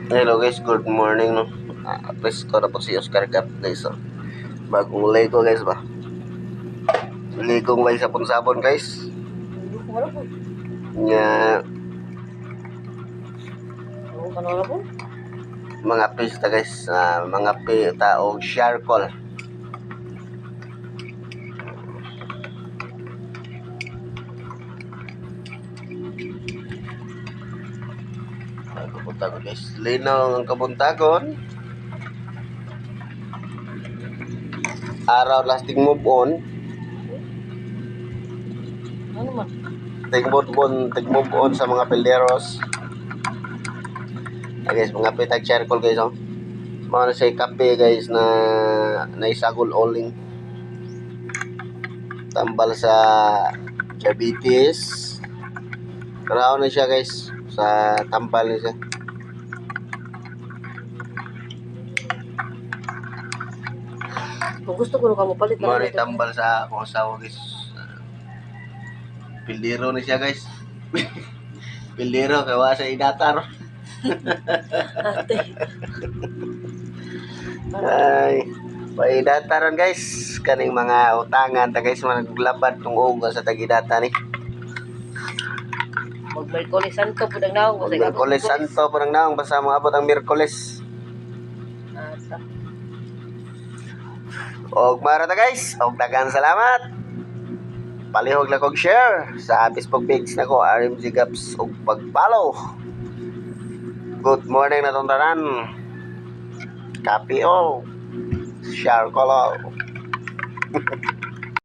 Hello guys, good morning no. Presto na po si Oscar Cap guys. So, bagong Lego guys ba? Legong way sabon-sabon guys. Nya mga pista guys, mga pita o charcoal. Kabuntagon guys. Linaw ang kabuntagon. Araw lasting move on. Ano man? Tig-move on sa mga pilderos. Guys, mga pitag charcoal guys oh. Mga na say kape guys na naisagol oling. Tambal sa diabetes. Karaon na siya guys sa tambal na siya. Kung gusto ko ka mo palit Mo ni tambal sa akong asawa guys. Pildero ni siya guys. Pildero kay wa sa idatar. Ate. Ay, paidataran guys. Kaning mga utangan ta guys maglabad tong uga sa tagidata ni. Mag-Merkulis Santo pud ang naong. Miyerkules Santo parang naong basta mo abot ang Miyerkules. Ata. Og mara ta guys, og daghang salamat. Palihog lang kog share sa Facebook page nako RMG Gaps og pag-follow. Good morning na tong tanan. Copy all. Share ko lang.